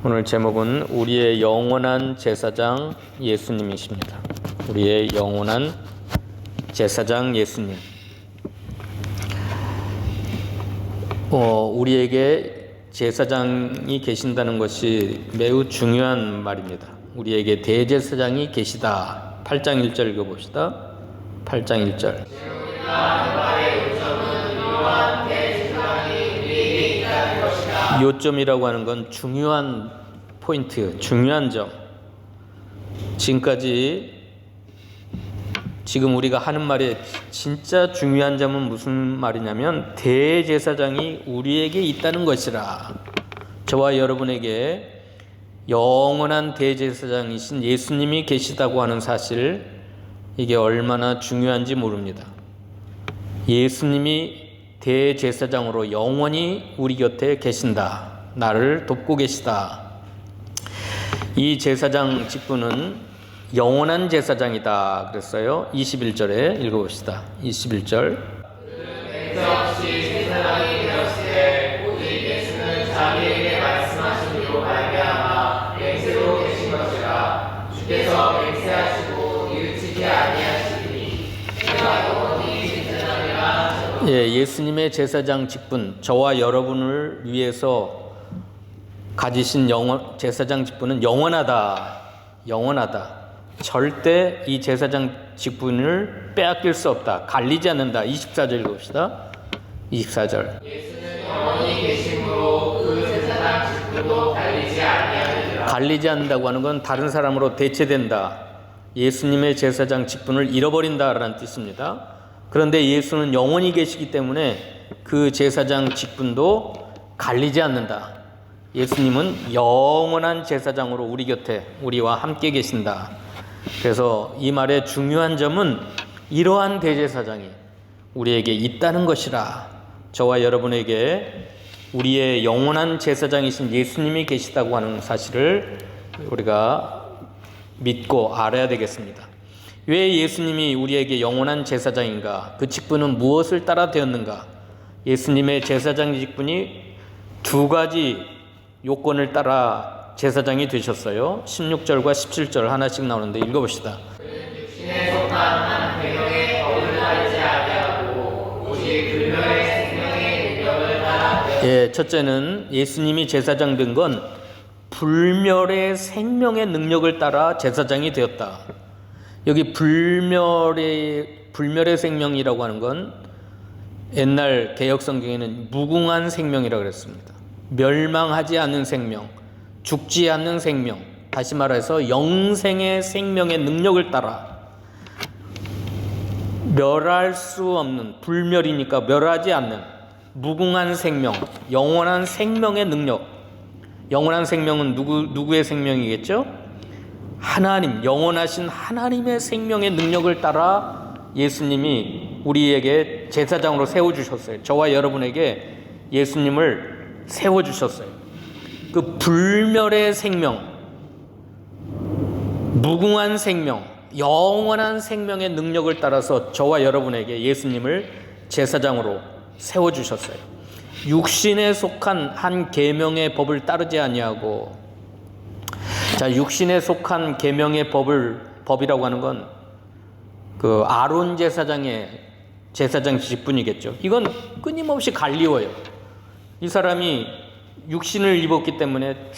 오늘 제목은 우리의 영원한 제사장 예수님이십니다. 우리의 영원한 제사장 예수님. 우리에게 제사장이 계신다는 것이 매우 중요한 말입니다. 우리에게 대제사장이 계시다. 8장 1절 읽어봅시다. 8장 1절. 요점이라고 하는 건 중요한 포인트, 중요한 점. 지금 우리가 하는 말에 진짜 중요한 점은 무슨 말이냐면 대제사장이 우리에게 있다는 것이라. 저와 여러분에게 영원한 대제사장이신 예수님이 계시다고 하는 사실, 이게 얼마나 중요한지 모릅니다. 예수님이 대제사장으로 영원히 우리 곁에 계신다. 나를 돕고 계시다. 이 제사장 직분은 영원한 제사장이다 그랬어요. 21절에 읽어봅시다. 21절. 제사장이 되었을 오직 예수는 자기에게 말씀하신 이로 말미암아 맹세로 계신 것이라. 주께서 맹세하시고 이르치지 아니하시니 내가 영원히 제사장이라. 예수님의 제사장 직분, 저와 여러분을 위해서 가지신 제사장 직분은 영원하다. 절대 이 제사장 직분을 빼앗길 수 없다. 갈리지 않는다. 24절 읽읍시다. 24절. 예수는 영원히 계심으로 그 제사장 직분도 갈리지 아니하리라. 갈리지 않는다고 하는 건 다른 사람으로 대체된다. 예수님의 제사장 직분을 잃어버린다라는 뜻입니다. 그런데 예수는 영원히 계시기 때문에 그 제사장 직분도 갈리지 않는다. 예수님은 영원한 제사장으로 우리 곁에, 우리와 함께 계신다. 그래서 이 말의 중요한 점은 이러한 대제사장이 우리에게 있다는 것이라. 저와 여러분에게 우리의 영원한 제사장이신 예수님이 계시다고 하는 사실을 우리가 믿고 알아야 되겠습니다. 왜 예수님이 우리에게 영원한 제사장인가? 그 직분은 무엇을 따라 되었는가? 예수님의 제사장 직분이 두 가지 요건을 따라 제사장이 되셨어요. 16절과 17절 하나씩 나오는데 읽어봅시다. 육신에 속한 한 계명의 법을 따르지 아니하고 오직 불멸의 생명의 능력을 따라. 첫째는 예수님이 제사장 된 건 불멸의 생명의 능력을 따라 제사장이 되었다. 여기 불멸의 생명이라고 하는 건 옛날 개역 성경에는 무궁한 생명이라고 그랬습니다. 멸망하지 않는 생명, 죽지 않는 생명, 다시 말해서 영생의 생명의 능력을 따라 멸할 수 없는, 불멸이니까 멸하지 않는 무궁한 생명, 영원한 생명의 능력. 영원한 생명은 누구의 생명이겠죠? 하나님, 영원하신 하나님의 생명의 능력을 따라 예수님이 우리에게 제사장으로 세워주셨어요. 저와 여러분에게 예수님을 세워주셨어요. 그 불멸의 생명, 무궁한 생명, 영원한 생명의 능력을 따라서 저와 여러분에게 예수님을 제사장으로 세워주셨어요. 육신에 속한 한 계명의 법을 따르지 아니하고, 육신에 속한 계명의 법이라고 하는 건 그 아론 제사장의 제사장 직분이겠죠. 이건 끊임없이 갈리워요. 이 사람이 육신을 입었기 때문에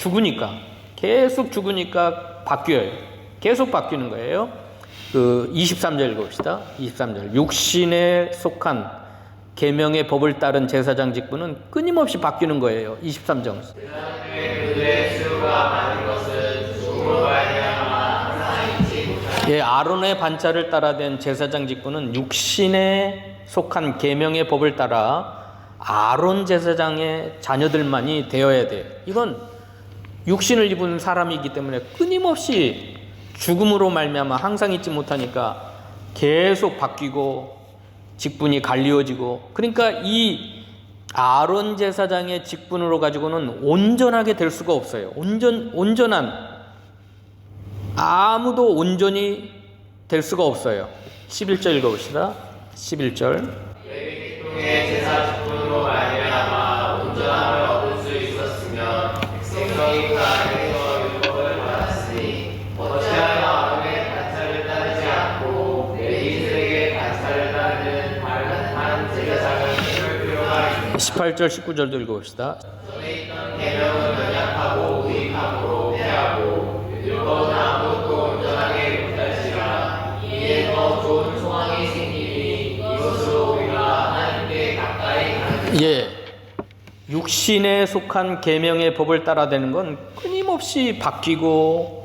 계속 죽으니까 바뀌어요. 계속 바뀌는 거예요. 23절 읽읍시다. 23절. 육신에 속한 계명의 법을 따른 제사장 직분은 끊임없이 바뀌는 거예요. 23절. 아론의 반차를 따라 된 제사장 직분은 육신에 속한 계명의 법을 따라 아론 제사장의 자녀들만이 되어야 돼요. 이건 육신을 입은 사람이기 때문에 끊임없이 죽음으로 말미암아 항상 잊지 못하니까 계속 바뀌고 직분이 갈리워지고, 그러니까 이 아론 제사장의 직분으로 가지고는 온전하게 될 수가 없어요. 온전한, 아무도 온전히 될 수가 없어요. 11절 읽어봅시다. 11절. 제사 직분으로 말미암아 온전함을 얻을 수 있었으면 생명이 그 안에 18절 19절도 읽어봅시다. 전에 있던 계명은 연약하고 무익함으로 패하고 늙어나 아무것도 온전하게 못할지라 이에 더 좋은 소망이 생기니 이것으로 우리가 하나님께 가까이 가는 예, 육신에 속한 계명의 법을 따라되는 건 끊임없이 바뀌고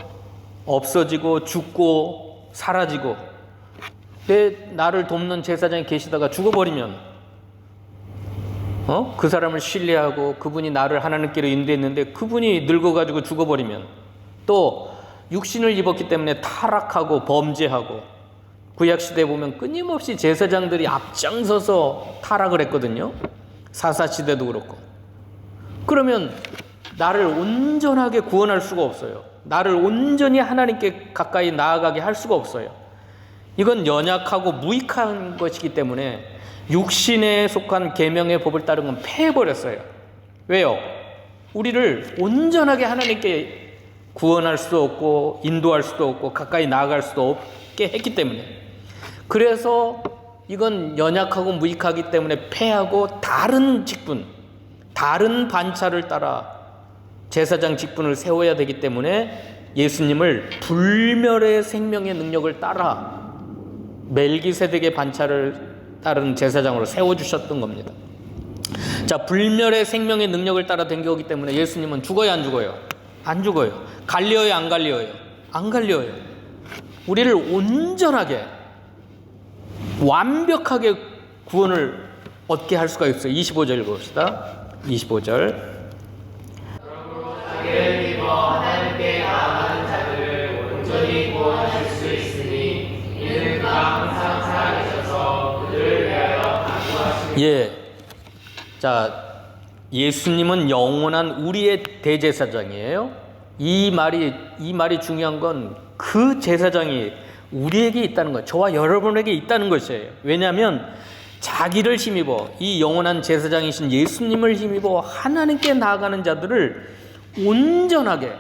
없어지고 죽고 사라지고, 나를 돕는 제사장이 계시다가 죽어버리면 그 사람을 신뢰하고 그분이 나를 하나님께로 인도했는데 그분이 늙어가지고 죽어버리면, 또 육신을 입었기 때문에 타락하고 범죄하고, 구약시대에 보면 끊임없이 제사장들이 앞장서서 타락을 했거든요. 사사시대도 그렇고. 그러면 나를 온전하게 구원할 수가 없어요. 나를 온전히 하나님께 가까이 나아가게 할 수가 없어요. 이건 연약하고 무익한 것이기 때문에 육신에 속한 계명의 법을 따른 건 패해버렸어요. 왜요? 우리를 온전하게 하나님께 구원할 수도 없고 인도할 수도 없고 가까이 나아갈 수도 없게 했기 때문에, 그래서 이건 연약하고 무익하기 때문에 패하고 다른 직분, 다른 반차를 따라 제사장 직분을 세워야 되기 때문에 예수님을 불멸의 생명의 능력을 따라 멜기세덱의 반차를 따른 제사장으로 세워주셨던 겁니다. 자, 불멸의 생명의 능력을 따라 된 거기 때문에 예수님은 죽어요, 안 죽어요? 안 죽어요. 갈려요, 안 갈려요? 안 갈려요. 우리를 온전하게 완벽하게 구원을 얻게 할 수가 있어요. 25절 읽어봅시다. 25절. 그러므로 자기를 믿어 하나님께 나아가는 자들을 온전히 구원하실 수 있으니 이는 그가 항상 살아계셔서 그들을 위하여 간구하시니. 예. 자, 예수님은 영원한 우리의 대제사장이에요. 이 말이 중요한 건 그 제사장이 우리에게 있다는 거예요. 저와 여러분에게 있다는 것이에요. 왜냐하면 자기를 힘입어, 이 영원한 제사장이신 예수님을 힘입어 하나님께 나아가는 자들을 온전하게,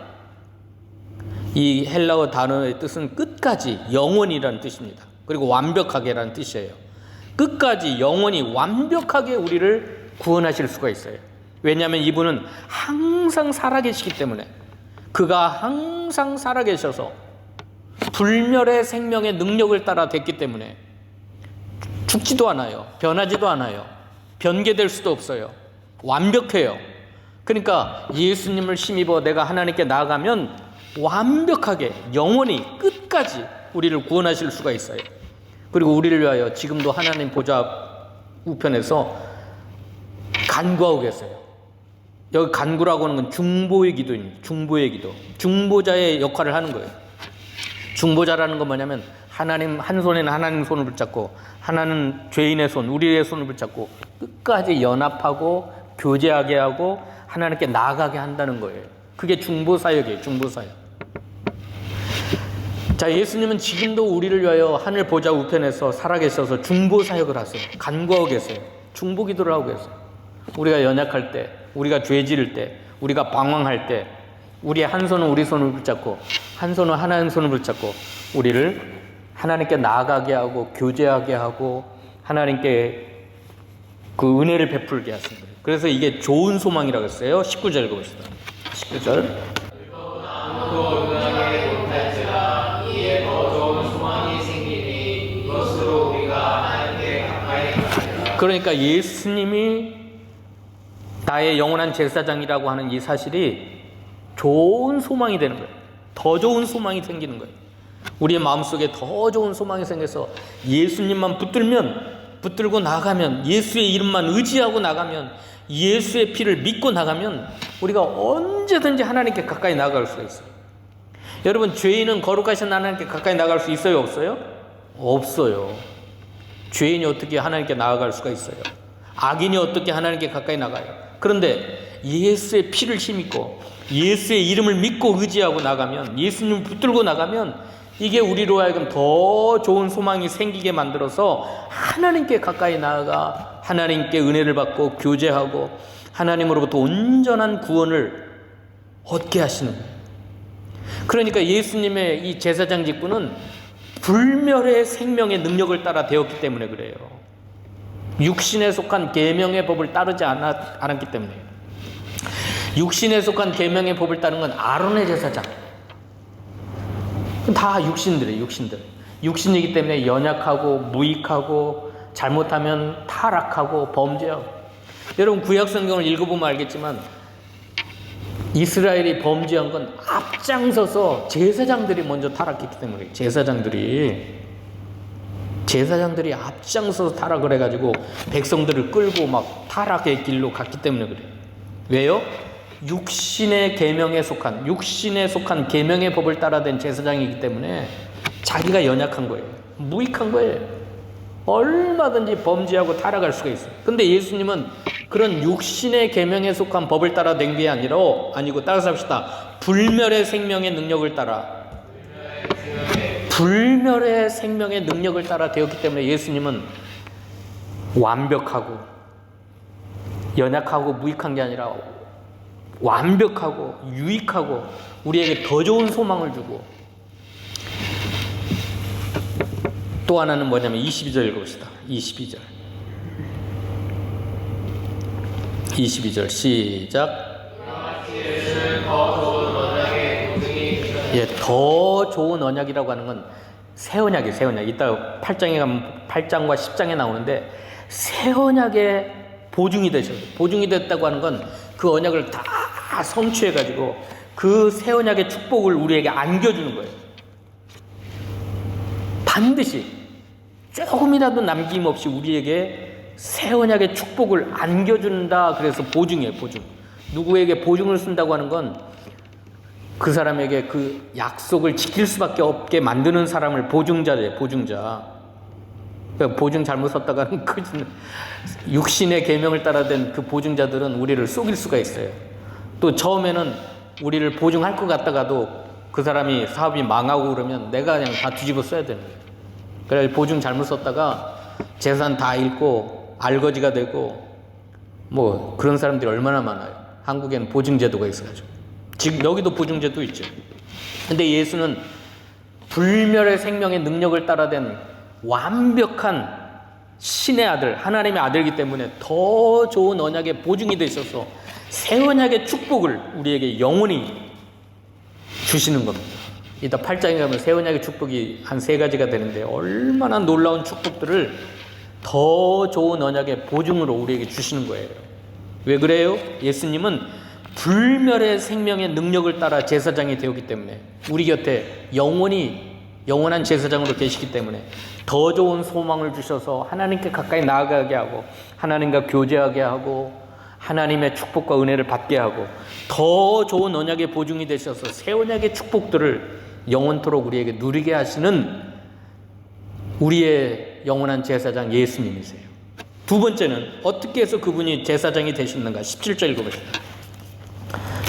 이 헬라어 단어의 뜻은 끝까지, 영원이라는 뜻입니다. 그리고 완벽하게라는 뜻이에요. 끝까지 영원히 완벽하게 우리를 구원하실 수가 있어요. 왜냐하면 이분은 항상 살아계시기 때문에, 그가 항상 살아계셔서 불멸의 생명의 능력을 따라 됐기 때문에 죽지도 않아요. 변하지도 않아요. 변개될 수도 없어요. 완벽해요. 그러니까 예수님을 힘입어 내가 하나님께 나아가면 완벽하게 영원히 끝까지 우리를 구원하실 수가 있어요. 그리고 우리를 위하여 지금도 하나님 보좌 우편에서 간구하고 계세요. 여기 간구라고 하는 건 중보의 기도입니다. 중보의 기도. 중보자의 역할을 하는 거예요. 중보자라는 건 뭐냐면, 하나님 한 손에는 하나님 손을 붙잡고 하나는 죄인의 손, 우리의 손을 붙잡고 끝까지 연합하고 교제하게 하고 하나님께 나아가게 한다는 거예요. 그게 중보사역이에요. 중보사역. 자, 예수님은 지금도 우리를 위하여 하늘 보좌 우편에서 살아계셔서 중보사역을 하세요. 간구하고 계세요. 중보기도를 하고 계세요. 우리가 연약할 때, 우리가 죄 지을 때, 우리가 방황할 때, 우리의 한 손은 우리 손을 붙잡고 한 손은 하나님 손을 붙잡고 우리를 하나님께 나아가게 하고 교제하게 하고 하나님께 그 은혜를 베풀게 하신 거예요. 그래서 이게 좋은 소망이라고 했어요. 19절 읽어봅시다. 19절. 아무도 온전하게 못할지라 이에 더 좋은 소망이 생기니 이것으로 우리가 하나님께 가까이 가리라. 그러니까 예수님이 나의 영원한 제사장이라고 하는 이 사실이 좋은 소망이 되는 거예요. 더 좋은 소망이 생기는 거예요. 우리의 마음속에 더 좋은 소망이 생겨서 예수님만 붙들고 나가면, 예수의 이름만 의지하고 나가면, 예수의 피를 믿고 나가면 우리가 언제든지 하나님께 가까이 나아갈 수가 있어요. 여러분, 죄인은 거룩하신 하나님께 가까이 나아갈 수 있어요, 없어요? 없어요. 죄인이 어떻게 하나님께 나아갈 수가 있어요? 악인이 어떻게 하나님께 가까이 나가요? 그런데 예수의 피를 힘입고 예수의 이름을 믿고 의지하고 나가면, 예수님을 붙들고 나가면 이게 우리로 하여금 더 좋은 소망이 생기게 만들어서 하나님께 가까이 나아가 하나님께 은혜를 받고 교제하고 하나님으로부터 온전한 구원을 얻게 하시는 거예요. 그러니까 예수님의 이 제사장 직분은 불멸의 생명의 능력을 따라 되었기 때문에 그래요. 육신에 속한 계명의 법을 따르지 않았기 때문에. 육신에 속한 계명의 법을 따르는 건 아론의 제사장. 다 육신들이에요. 육신이기 때문에 연약하고 무익하고 잘못하면 타락하고 범죄하고. 여러분 구약 성경을 읽어보면 알겠지만 이스라엘이 범죄한 건 앞장서서 제사장들이 먼저 타락했기 때문에. 제사장들이 앞장서서 타락을 해가지고 백성들을 끌고 막 타락의 길로 갔기 때문에 그래요. 왜요? 육신의 계명에 속한 계명의 법을 따라된 제사장이기 때문에 자기가 연약한 거예요. 무익한 거예요. 얼마든지 범죄하고 타락할 수가 있어요. 근데 예수님은 그런 육신의 계명에 속한 법을 따라된 게 아니고 따라서 합시다. 불멸의 생명의 능력을 따라 되었기 때문에 예수님은 완벽하고 연약하고 무익한 게 아니라 완벽하고 유익하고 우리에게 더 좋은 소망을 주고. 또 하나는 뭐냐면 22절 읽어봅시다. 22절 시작. 예, 더 좋은 언약이라고 하는 건 새 언약이에요. 새 언약. 이따 8장에 가면 8장과 10장에 나오는데 새 언약의 보증이 되셔요. 보증이 됐다고 하는 건 그 언약을 다 성취해가지고 그 새 언약의 축복을 우리에게 안겨주는 거예요. 반드시 조금이라도 남김없이 우리에게 새 언약의 축복을 안겨준다. 그래서 보증이에요. 보증. 누구에게 보증을 쓴다고 하는 건 그 사람에게 그 약속을 지킬 수밖에 없게 만드는 사람을 보증자예요. 보증자. 그러니까 보증 잘못 썼다가는 육신의 계명을 따라된 그 보증자들은 우리를 속일 수가 있어요. 또 처음에는 우리를 보증할 것 같다가도 그 사람이 사업이 망하고 그러면 내가 그냥 다 뒤집어 써야 되는 거예요. 그래서 보증 잘못 썼다가 재산 다 잃고 알거지가 되고 뭐 그런 사람들이 얼마나 많아요. 한국에는 보증제도가 있어가지고. 지금 여기도 보증제도 있죠. 근데 예수는 불멸의 생명의 능력을 따라된 완벽한 신의 아들, 하나님의 아들이기 때문에 더 좋은 언약의 보증이 되셔서 새 언약의 축복을 우리에게 영원히 주시는 겁니다. 이따 8장에 가면 새 언약의 축복이 한 3가지가 되는데 얼마나 놀라운 축복들을 더 좋은 언약의 보증으로 우리에게 주시는 거예요. 왜 그래요? 예수님은 불멸의 생명의 능력을 따라 제사장이 되었기 때문에 우리 곁에 영원한 제사장으로 계시기 때문에 더 좋은 소망을 주셔서 하나님께 가까이 나아가게 하고 하나님과 교제하게 하고 하나님의 축복과 은혜를 받게 하고 더 좋은 언약의 보증이 되셔서 새 언약의 축복들을 영원토록 우리에게 누리게 하시는 우리의 영원한 제사장 예수님이세요. 두 번째는 어떻게 해서 그분이 제사장이 되셨는가? 17절 읽어보십시오.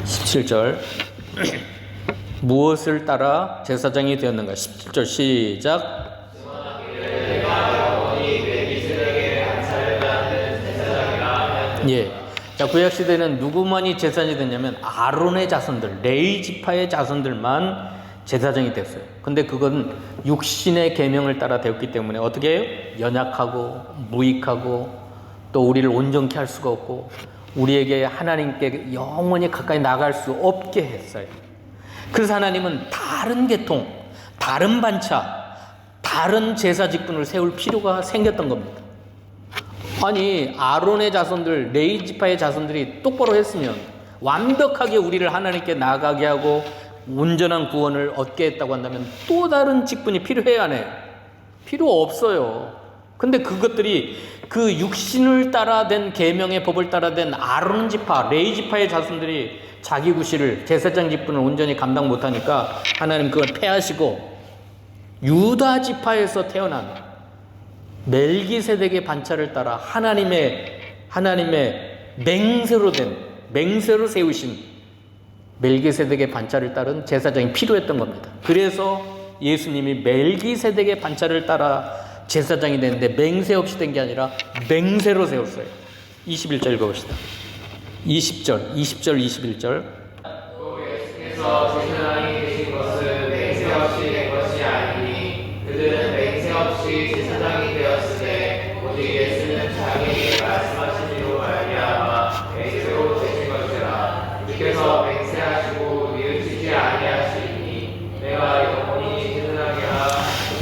17절 무엇을 따라 제사장이 되었는가? 17절 시작. 예. 자, 구약 시대는 누구만이 제사장이 됐냐면 아론의 자손들, 레위 지파의 자손들만 제사장이 됐어요. 근데 그건 육신의 계명을 따라 되었기 때문에 어떻게 해요? 연약하고 무익하고 또 우리를 온전케 할 수가 없고 우리에게 하나님께 영원히 가까이 나갈 수 없게 했어요. 그래서 하나님은 다른 계통, 다른 반차, 다른 제사 직분을 세울 필요가 생겼던 겁니다. 아니 아론의 자손들, 레위 지파의 자손들이 똑바로 했으면 완벽하게 우리를 하나님께 나아가게 하고 온전한 구원을 얻게 했다고 한다면 또 다른 직분이 필요해야 하네요. 필요 없어요. 근데 그것들이 그 육신을 따라 된 계명의 법을 따라 된 아론 지파, 레위 지파의 자손들이 자기 구실을 제사장 직분을 온전히 감당 못하니까 하나님 그걸 폐하시고 유다 지파에서 태어난 멜기세덱의 반차를 따라 하나님의 맹세로 세우신 멜기세덱의 반차를 따른 제사장이 필요했던 겁니다. 그래서 예수님이 멜기세덱의 반차를 따라 제사장이 됐는데 맹세 없이 된 게 아니라 맹세로 세웠어요. 21절 읽어봅시다. 20절, 21절. 또 예수께서 제사장이 되신 것은 맹세 없이 된 것이 아니니 그들은 맹세 없이 제사장이 되었으되 오직 예수는 자기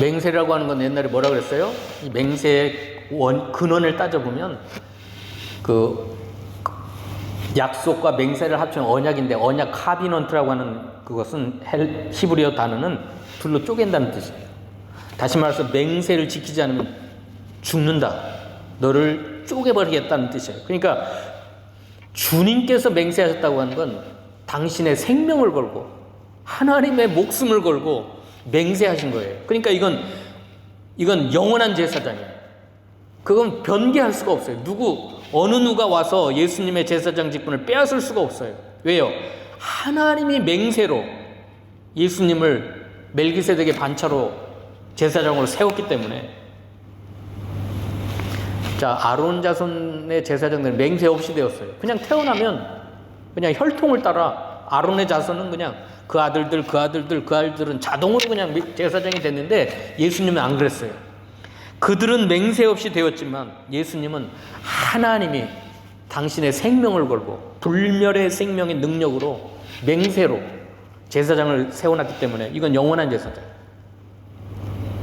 맹세라고 하는 건 옛날에 뭐라 그랬어요? 이 맹세의 근원을 따져보면 그 약속과 맹세를 합치면 언약인데, 언약 카비넌트라고 하는 그것은 히브리어 단어는 둘로 쪼갠다는 뜻이에요. 다시 말해서 맹세를 지키지 않으면 죽는다, 너를 쪼개버리겠다는 뜻이에요. 그러니까 주님께서 맹세하셨다고 하는 건 당신의 생명을 걸고 하나님의 목숨을 걸고 맹세하신 거예요. 그러니까 이건 영원한 제사장이에요. 그건 변개할 수가 없어요. 어느 누가 와서 예수님의 제사장 직분을 빼앗을 수가 없어요. 왜요? 하나님이 맹세로 예수님을 멜기세덱의 반차로 제사장으로 세웠기 때문에. 자, 아론 자손의 제사장들은 맹세 없이 되었어요. 그냥 태어나면 그냥 혈통을 따라 아론의 자손은 그냥 그 아들들은 자동으로 그냥 제사장이 됐는데, 예수님은 안 그랬어요. 그들은 맹세 없이 되었지만 예수님은 하나님이 당신의 생명을 걸고 불멸의 생명의 능력으로 맹세로 제사장을 세워놨기 때문에 이건 영원한 제사장.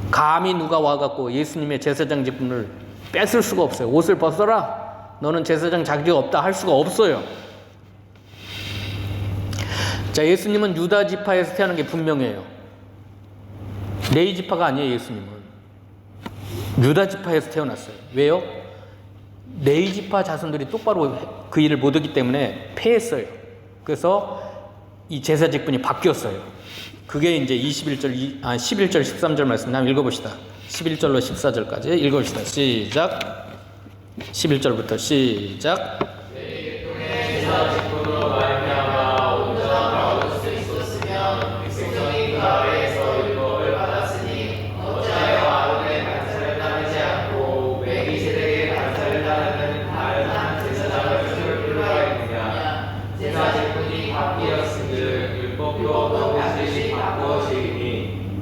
감히 누가 와갖고 예수님의 제사장 직분을 뺏을 수가 없어요. 옷을 벗어라, 너는 제사장 자격이 없다 할 수가 없어요. 자, 예수님은 유다 지파에서 태어난 게 분명해요. 레위 지파가 아니에요. 예수님은 유다 지파에서 태어났어요. 왜요? 레위 지파 자손들이 똑바로 그 일을 못했기 때문에 패했어요. 그래서 이 제사 직분이 바뀌었어요. 그게 이제 11절 13절 말씀 한번 읽어봅시다. 11절로 14절까지 읽어봅시다. 시작. 11절부터 시작.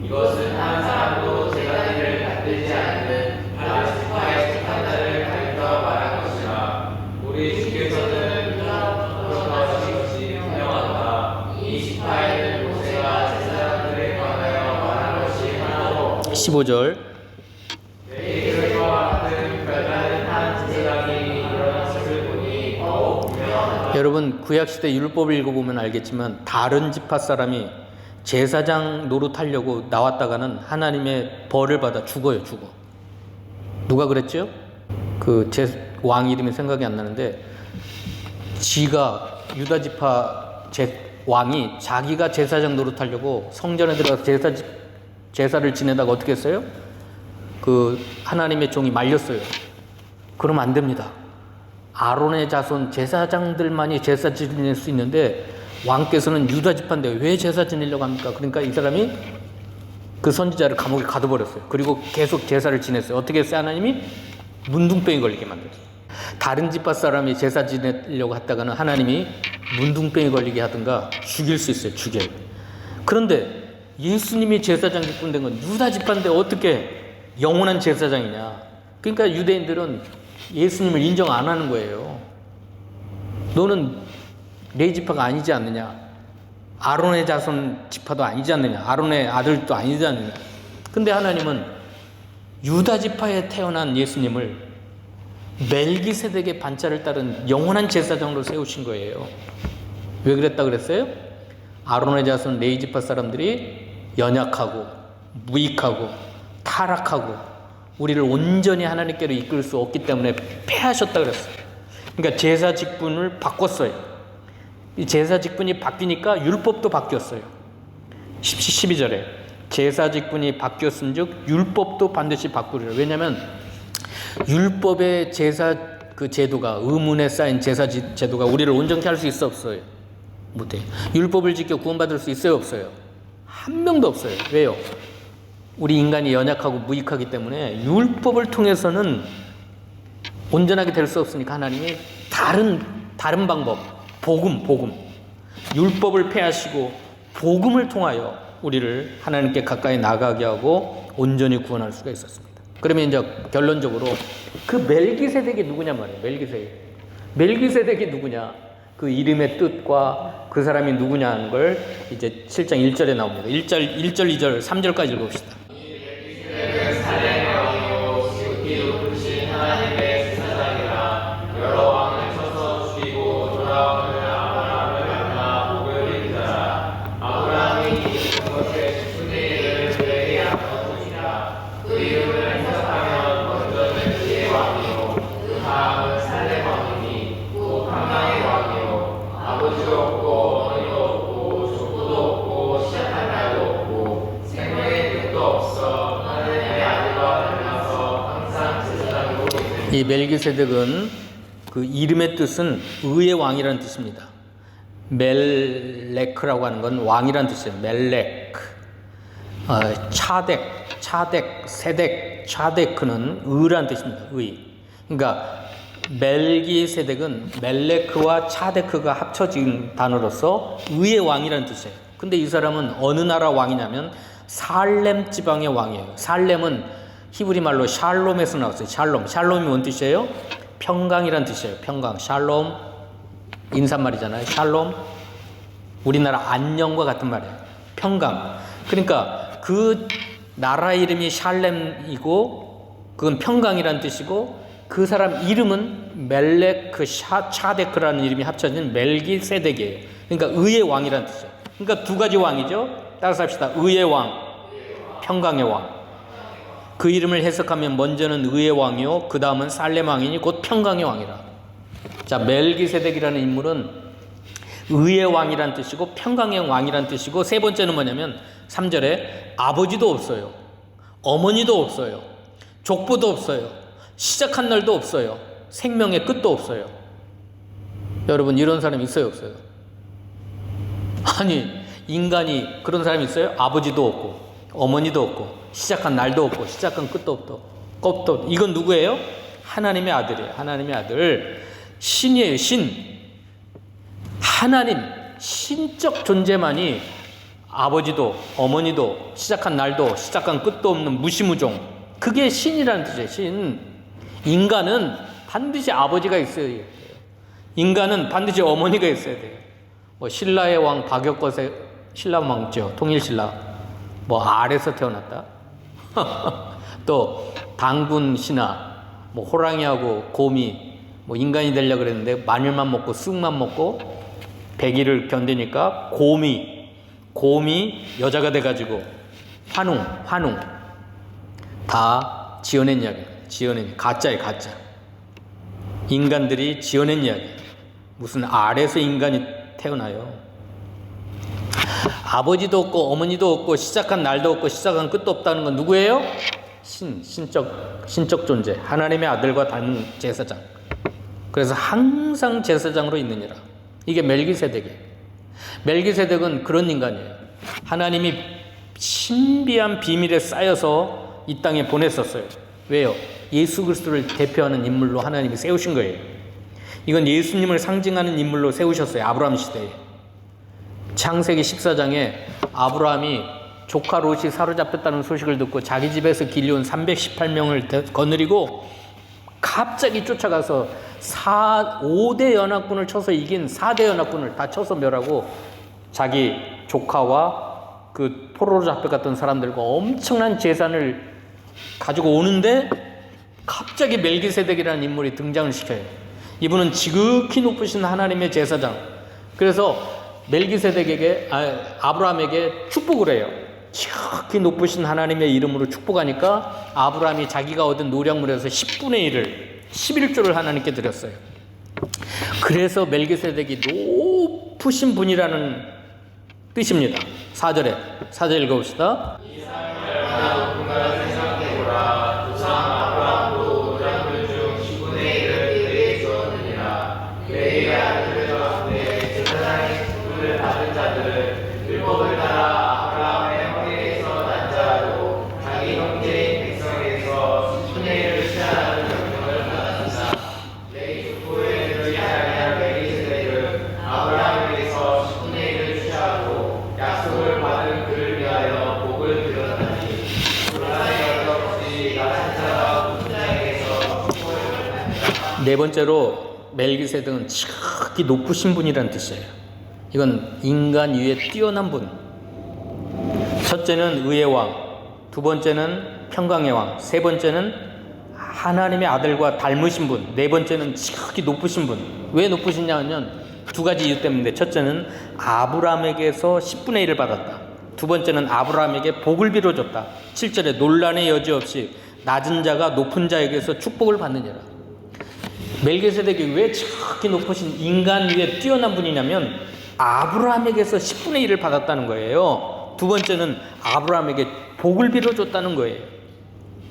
이것은 한 사람도 제가 이를 받들지 않는 다른 지파의 직분자를 가리켜 말한 것이라. 우리 주께서는 그렇게 것이 분명하다. 이 지파에는 모세가 제사장들에 관하여 말한 것이 하나도 15절. 멜기세덱과 같은 별다른 한 제사장이 일어난 것을 보니 더욱 분명하다. 여러분, 구약시대 율법을 읽어보면 알겠지만 다른 지파 사람이 제사장 노릇하려고 나왔다가는 하나님의 벌을 받아 죽어요. 누가 그랬죠? 왕 이름이 생각이 안 나는데, 지가 유다 지파 왕이 자기가 제사장 노릇하려고 성전에 들어가서 제사를 지내다가 어떻게 했어요? 하나님의 종이 말렸어요. 그러면 안 됩니다. 아론의 자손 제사장들만이 제사 지낼 수 있는데 왕께서는 유다 지파인데 왜 제사 지내려고 합니까? 그러니까 이 사람이 그 선지자를 감옥에 가둬버렸어요. 그리고 계속 제사를 지냈어요. 어떻게 했어요? 하나님이 문둥병이 걸리게 만들었어요. 다른 지파 사람이 제사 지내려고 했다가는 하나님이 문둥병이 걸리게 하든가 죽일 수 있어요. 죽여요. 그런데 예수님이 제사장 직분된 건 유다 지파인데 어떻게 영원한 제사장이냐? 그러니까 유대인들은 예수님을 인정 안 하는 거예요. 너는 레위 지파가 아니지 않느냐? 아론의 자손 지파도 아니지 않느냐? 아론의 아들도 아니지 않느냐? 근데 하나님은 유다 지파에 태어난 예수님을 멜기세덱의 반차를 따른 영원한 제사장으로 세우신 거예요. 왜 그랬다 그랬어요? 아론의 자손 레위 지파 사람들이 연약하고 무익하고 타락하고 우리를 온전히 하나님께로 이끌 수 없기 때문에 패하셨다 그랬어요. 그러니까 제사 직분을 바꿨어요. 이 제사 직분이 바뀌니까 율법도 바뀌었어요. 12절에 제사 직분이 바뀌었은즉 율법도 반드시 바꾸리라. 왜냐하면 율법의 제사 제도가, 의문에 쌓인 제사 제도가 우리를 온전케 할 수 있어 없어요? 못해. 율법을 지켜 구원받을 수 있어요 없어요? 한 명도 없어요. 왜요? 우리 인간이 연약하고 무익하기 때문에 율법을 통해서는 온전하게 될 수 없으니까 하나님이 다른 방법, 복음, 율법을 폐하시고 복음을 통하여 우리를 하나님께 가까이 나가게 하고 온전히 구원할 수가 있었습니다. 그러면 이제 결론적으로 그 멜기세덱이 누구냐 말이에요. 멜기세덱이 누구냐? 그 이름의 뜻과 그 사람이 누구냐 하는 걸 이제 7장 1절에 나옵니다. 1절, 2절, 3절까지 읽어봅시다. 이 멜기세덱은 그 이름의 뜻은 의의 왕이라는 뜻입니다. 멜레크라고 하는 건 왕이라는 뜻이에요. 멜레크. 차덱, 세덱, 차데크는 의라는 뜻입니다. 의. 그러니까 멜기세덱은 멜레크와 차데크가 합쳐진 단어로서 의의 왕이라는 뜻이에요. 근데 이 사람은 어느 나라 왕이냐면 살렘 지방의 왕이에요. 살렘은 히브리 말로 샬롬에서 나왔어요. 샬롬이 뭔 뜻이에요? 평강이란 뜻이에요. 평강. 샬롬 인사말이잖아요. 샬롬. 우리나라 안녕과 같은 말이에요. 평강. 그러니까 그 나라 이름이 샬렘이고 그건 평강이란 뜻이고 그 사람 이름은 멜레크 차데크라는 이름이 합쳐진 멜기세덱이에요. 그러니까 의의 왕이란 뜻이에요. 그러니까 두 가지 왕이죠. 따라서 합시다. 의의 왕, 평강의 왕. 그 이름을 해석하면 먼저는 의의 왕이요, 그 다음은 살렘 왕이니 곧 평강의 왕이라. 자, 멜기세덱이라는 인물은 의의 왕이란 뜻이고 평강의 왕이란 뜻이고, 세 번째는 뭐냐면 3절에 아버지도 없어요, 어머니도 없어요, 족보도 없어요, 시작한 날도 없어요, 생명의 끝도 없어요. 여러분, 이런 사람 있어요, 없어요? 아니, 인간이 그런 사람이 있어요? 아버지도 없고 어머니도 없고 시작한 날도 없고 시작한 끝도 없고. 이건 누구예요? 하나님의 아들이에요. 하나님의 아들. 신이에요. 신. 하나님, 신적 존재만이 아버지도 어머니도 시작한 날도 시작한 끝도 없는 무시무종, 그게 신이라는 뜻이에요. 신. 인간은 반드시 아버지가 있어야 돼요. 인간은 반드시 어머니가 있어야 돼요. 뭐 신라의 왕 박역것의 신라 왕죠, 통일신라, 뭐 알에서 태어났다. 또 당군 신하, 뭐 호랑이하고 곰이 뭐 인간이 되려고 그랬는데 마늘만 먹고 쑥만 먹고 100일을 견디니까 곰이 여자가 돼가지고 환웅 다 지어낸 이야기. 가짜예요, 가짜. 인간들이 지어낸 이야기. 무슨 알에서 인간이 태어나요? 아버지도 없고 어머니도 없고 시작한 날도 없고 시작한 끝도 없다는 건 누구예요? 신적 존재, 하나님의 아들과 닮은 제사장. 그래서 항상 제사장으로 있느니라. 이게 멜기세덱이에요. 멜기세덱은 그런 인간이에요. 하나님이 신비한 비밀에 쌓여서 이 땅에 보냈었어요. 왜요? 예수 그리스도를 대표하는 인물로 하나님이 세우신 거예요. 이건 예수님을 상징하는 인물로 세우셨어요. 아브라함 시대에. 창세기 14장에 아브라함이 조카 롯이 사로잡혔다는 소식을 듣고 자기 집에서 길려온 318명을 거느리고 갑자기 쫓아가서 5대 연합군을 쳐서 이긴 4대 연합군을 다 쳐서 멸하고 자기 조카와 그 포로로 잡혀갔던 사람들과 엄청난 재산을 가지고 오는데 갑자기 멜기세덱이라는 인물이 등장을 시켜요. 이분은 지극히 높으신 하나님의 제사장. 그래서 아브라함에게 축복을 해요. 지극히 높으신 하나님의 이름으로 축복하니까 아브라함이 자기가 얻은 노량물에서 10분의 1을 11조를 하나님께 드렸어요. 그래서 멜기세덱이 높으신 분이라는 뜻입니다. 4절 읽어봅시다. 네 번째로 멜기세덱은 지극히 높으신 분이라는 뜻이에요. 이건 인간 위에 뛰어난 분. 첫째는 의의 왕, 두 번째는 평강의 왕, 세 번째는 하나님의 아들과 닮으신 분, 네 번째는 지극히 높으신 분. 왜 높으시냐 하면 두 가지 이유 때문인데, 첫째는 아브라함에게서 10분의 1을 받았다. 두 번째는 아브라함에게 복을 빌어줬다. 7절에 논란의 여지 없이 낮은 자가 높은 자에게서 축복을 받느니라. 멜기세덱이 왜 지극히 높으신 인간 위에 뛰어난 분이냐면 아브라함에게서 10분의 1을 받았다는 거예요. 두 번째는 아브라함에게 복을 빌어줬다는 거예요.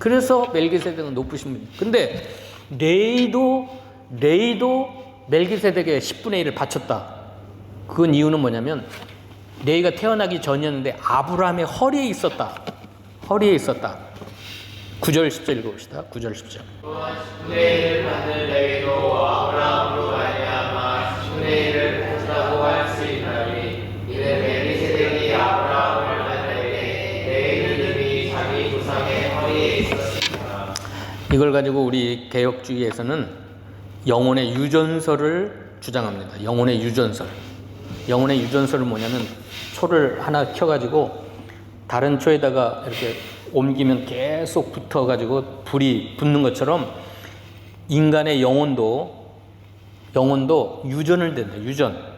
그래서 멜기세덱은 높으신 분이에요. 근데 레이도 멜기세덱의 10분의 1을 바쳤다. 그건 이유는 뭐냐면 레이가 태어나기 전이었는데 아브라함의 허리에 있었다. 9절 10절 읽어봅시다. 9절 10절. 또한 10분의 1을 받는 레위도 아브라함으로 말미암아 10분의 1을 받았다고 할 수 있나니 이는 멜기세덱이 아브라함을 만날 때 레위는 이미 자기 조상의 허리에 있었습니다. 이걸 가지고 우리 개혁주의에서는 영혼의 유전설을 주장합니다. 영혼의 유전설은 뭐냐면 초를 하나 켜가지고 다른 초에다가 이렇게 옮기면 계속 붙어가지고 불이 붙는 것처럼 인간의 영혼도 유전을 된다. 유전.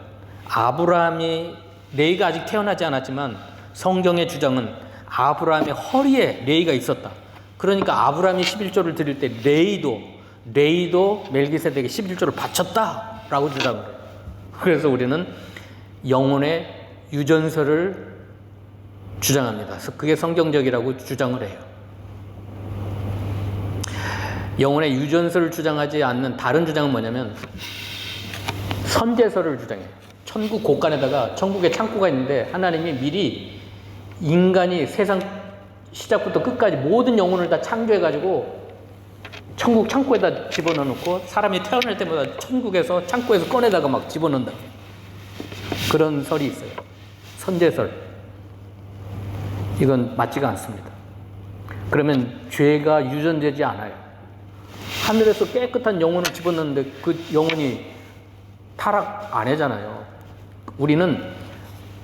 레이가 아직 태어나지 않았지만 성경의 주장은 아브라함의 허리에 레이가 있었다. 그러니까 아브라함이 11조를 드릴 때 레이도 멜기세덱에게 11조를 바쳤다라고 주장을 해요. 그래서 우리는 영혼의 유전설을 주장합니다. 그게 성경적이라고 주장을 해요. 영혼의 유전설을 주장하지 않는 다른 주장은 뭐냐면 선제설을 주장해요. 천국 곳간에다가 천국에 창고가 있는데 하나님이 미리 인간이 세상 시작부터 끝까지 모든 영혼을 다 창조해가지고 천국 창고에다 집어넣고 사람이 태어날 때마다 천국에서 창고에서 꺼내다가 막 집어넣는다. 그런 설이 있어요. 선제설. 이건 맞지가 않습니다. 그러면 죄가 유전되지 않아요. 하늘에서 깨끗한 영혼을 집어넣는데 그 영혼이 타락 안 하잖아요. 우리는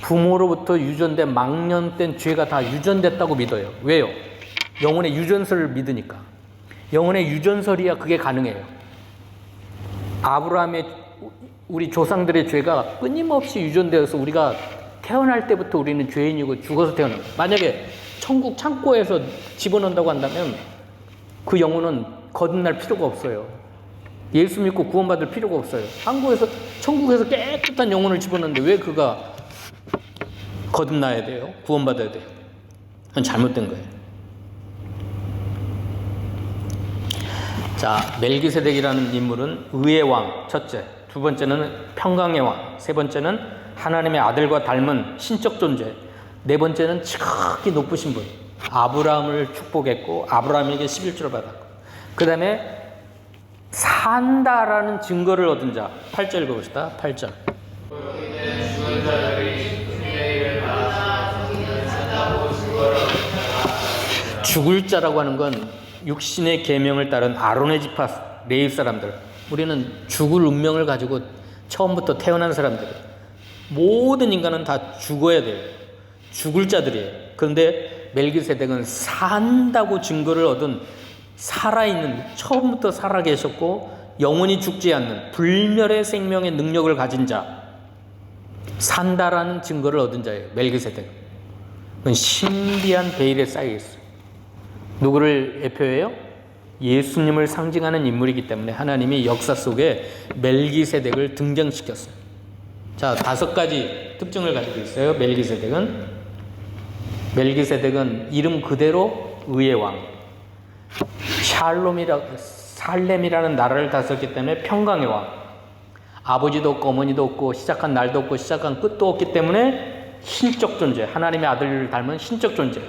부모로부터 유전된 망년된 죄가 다 유전됐다고 믿어요. 왜요? 영혼의 유전설을 믿으니까. 영혼의 유전설이야 그게 가능해요. 아브라함의 우리 조상들의 죄가 끊임없이 유전되어서 우리가 태어날 때부터 우리는 죄인이고 죽어서 태어납니다. 만약에 천국 창고에서 집어넣는다고 한다면 그 영혼은 거듭날 필요가 없어요. 예수 믿고 구원받을 필요가 없어요. 천국에서 깨끗한 영혼을 집어넣는데 왜 그가 거듭나야 돼요? 구원받아야 돼요? 그건 잘못된 거예요. 자, 멜기세덱이라는 인물은 의의 왕, 첫째. 두 번째는 평강의 왕. 세 번째는 하나님의 아들과 닮은 신적 존재. 네 번째는 지극히 높으신 분. 아브라함을 축복했고 아브라함에게 11조를 받았고 그 다음에 산다라는 증거를 얻은 자. 8절 읽어봅시다. 8절. 여기는 죽은 자들이 10분의 1을 받아 자기는 산다고 증거를 얻은 자가 죽을 자라고 하는 건 육신의 계명을 따른 아론의 지파 레위 사람들. 우리는 죽을 운명을 가지고 처음부터 태어난 사람들. 모든 인간은 다 죽어야 돼요. 죽을 자들이에요. 그런데 멜기세덱은 산다고 증거를 얻은 살아있는, 처음부터 살아계셨고 영원히 죽지 않는 불멸의 생명의 능력을 가진 자, 산다라는 증거를 얻은 자예요. 멜기세덱은. 그건 신비한 베일에 쌓여 있어요. 누구를 대표해요? 예수님을 상징하는 인물이기 때문에 하나님이 역사 속에 멜기세덱을 등장시켰어요. 자, 5가지 특징을 가지고 있어요. 멜기세덱은 이름 그대로 의의 왕. 살렘이라는 나라를 다스렸기 때문에 평강의 왕. 아버지도 없고 어머니도 없고 시작한 날도 없고 시작한 끝도 없기 때문에 신적 존재, 하나님의 아들을 닮은 신적 존재.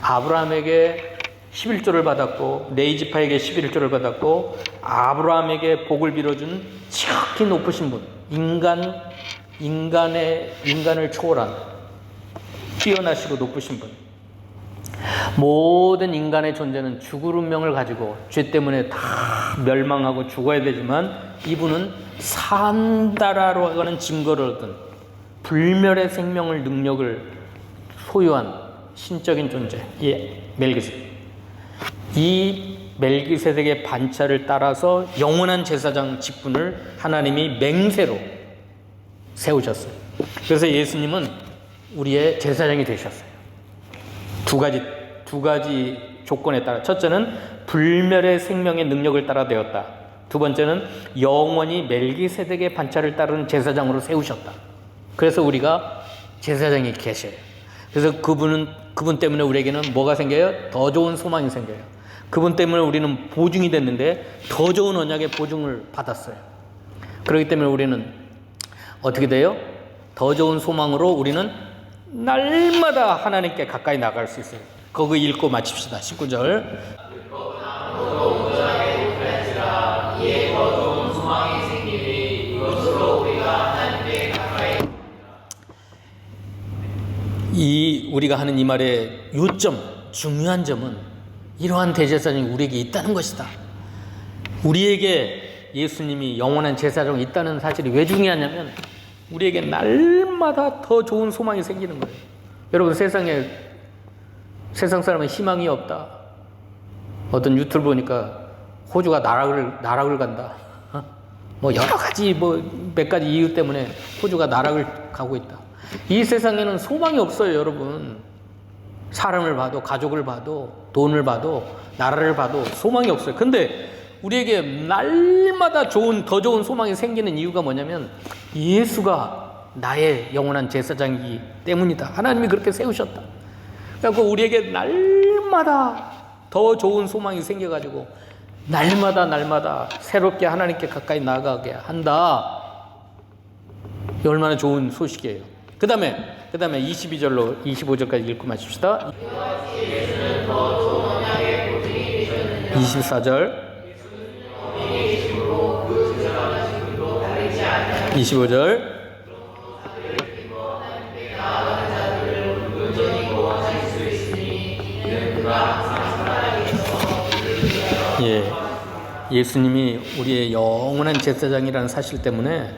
아브라함에게 11조를 받았고 레위 지파에게 11조를 받았고 아브라함에게 복을 빌어준 지극히 높으신 분. 인간을 초월한 뛰어나시고 높으신 분. 모든 인간의 존재는 죽을 운명을 가지고 죄 때문에 다 멸망하고 죽어야 되지만 이분은 산다라고 하는 증거를 얻은 불멸의 생명을 능력을 소유한 신적인 존재. 멜기세덱. 이 멜기세덱의 반차를 따라서 영원한 제사장 직분을 하나님이 맹세로 세우셨어요. 그래서 예수님은 우리의 제사장이 되셨어요. 두 가지 조건에 따라. 첫째는 불멸의 생명의 능력을 따라 되었다. 두 번째는 영원히 멜기세덱의 반차를 따르는 제사장으로 세우셨다. 그래서 우리가 제사장이 계셔요. 그래서 그분 때문에 우리에게는 뭐가 생겨요? 더 좋은 소망이 생겨요. 그분 때문에 우리는 보증이 됐는데 더 좋은 언약의 보증을 받았어요. 그렇기 때문에 우리는 어떻게 돼요? 더 좋은 소망으로 우리는 날마다 하나님께 가까이 나갈 수 있어요. 거기 읽고 마칩시다. 19절. 이에 더 좋은 소망이 생기니 이것으로 우리가 하나님께 가까이. 이 우리가 하는 이 말의 요점, 중요한 점은 이러한 대제사장이 우리에게 있다는 것이다. 우리에게 예수님이 영원한 제사장이 있다는 사실이 왜 중요하냐면 우리에게 날마다 더 좋은 소망이 생기는 거예요. 여러분, 세상 사람은 희망이 없다. 어떤 유튜브 보니까 호주가 나락을 간다. 뭐 여러 가지 몇 가지 이유 때문에 호주가 나락을 가고 있다. 이 세상에는 소망이 없어요, 여러분. 사람을 봐도, 가족을 봐도, 돈을 봐도, 나라를 봐도 소망이 없어요. 근데 우리에게 날마다 더 좋은 소망이 생기는 이유가 뭐냐면 예수가 나의 영원한 제사장이기 때문이다. 하나님이 그렇게 세우셨다. 그래서 우리에게 날마다 더 좋은 소망이 생겨가지고 날마다 새롭게 하나님께 가까이 나아가게 한다. 얼마나 좋은 소식이에요. 그 다음에 22절로 25절까지 읽고 마칩시다. 24절 25절 예수님이 우리의 영원한 제사장이라는 사실 때문에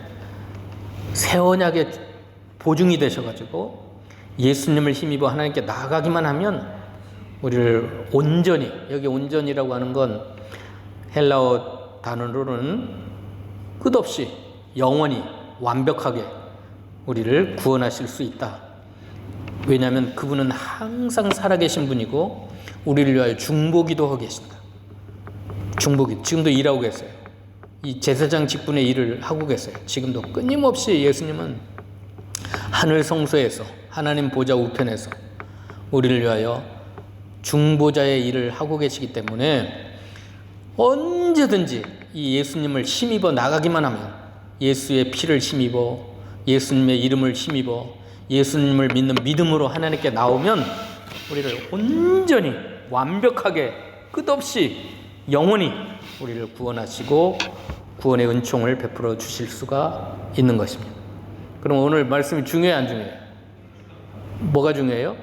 새 언약의 보증이 되셔가지고 예수님을 힘입어 하나님께 나아가기만 하면 우리를 온전히, 여기 온전이라고 하는 건 헬라어 단어로는 끝없이 영원히 완벽하게 우리를 구원하실 수 있다. 왜냐하면 그분은 항상 살아계신 분이고 우리를 위하여 중보기도 하고 계신다. 중보기, 지금도 일하고 계세요. 이 제사장 직분의 일을 하고 계세요. 지금도 끊임없이 예수님은 하늘 성소에서, 하나님 보좌 우편에서 우리를 위하여 중보자의 일을 하고 계시기 때문에 언제든지 이 예수님을 힘입어 나가기만 하면, 예수의 피를 힘입어, 예수님의 이름을 힘입어 예수님을 믿는 믿음으로 하나님께 나오면 우리를 온전히 완벽하게 끝없이 영원히 우리를 구원하시고 구원의 은총을 베풀어 주실 수가 있는 것입니다. 그럼 오늘 말씀이 중요해요, 안 중요해요? 뭐가 중요해요?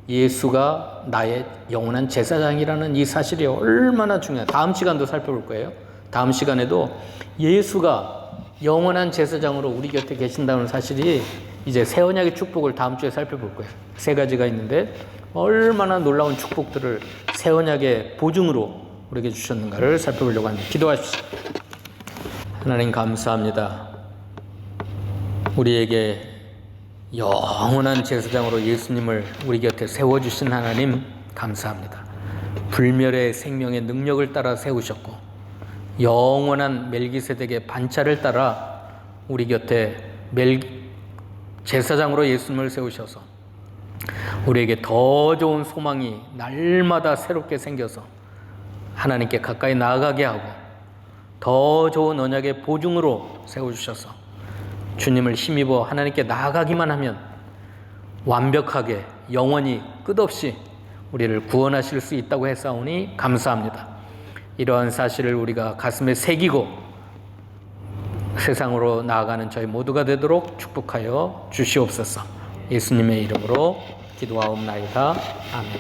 예수가 나의 영원한 제사장이라는 이 사실이 얼마나 중요해요. 다음 시간도 살펴볼 거예요. 다음 시간에도 예수가 영원한 제사장으로 우리 곁에 계신다는 사실이 이제 새 언약의 축복을 다음 주에 살펴볼 거예요. 3가지가 있는데 얼마나 놀라운 축복들을 새 언약의 보증으로 우리에게 주셨는가를 살펴보려고 합니다. 기도하십시오. 하나님 감사합니다. 우리에게 영원한 제사장으로 예수님을 우리 곁에 세워주신 하나님 감사합니다. 불멸의 생명의 능력을 따라 세우셨고 영원한 멜기세덱의 반차를 따라 우리 곁에 제사장으로 예수님을 세우셔서 우리에게 더 좋은 소망이 날마다 새롭게 생겨서 하나님께 가까이 나아가게 하고 더 좋은 언약의 보증으로 세워주셔서 주님을 힘입어 하나님께 나아가기만 하면 완벽하게 영원히 끝없이 우리를 구원하실 수 있다고 했사오니 감사합니다. 이러한 사실을 우리가 가슴에 새기고 세상으로 나아가는 저희 모두가 되도록 축복하여 주시옵소서. 예수님의 이름으로 기도하옵나이다. 아멘.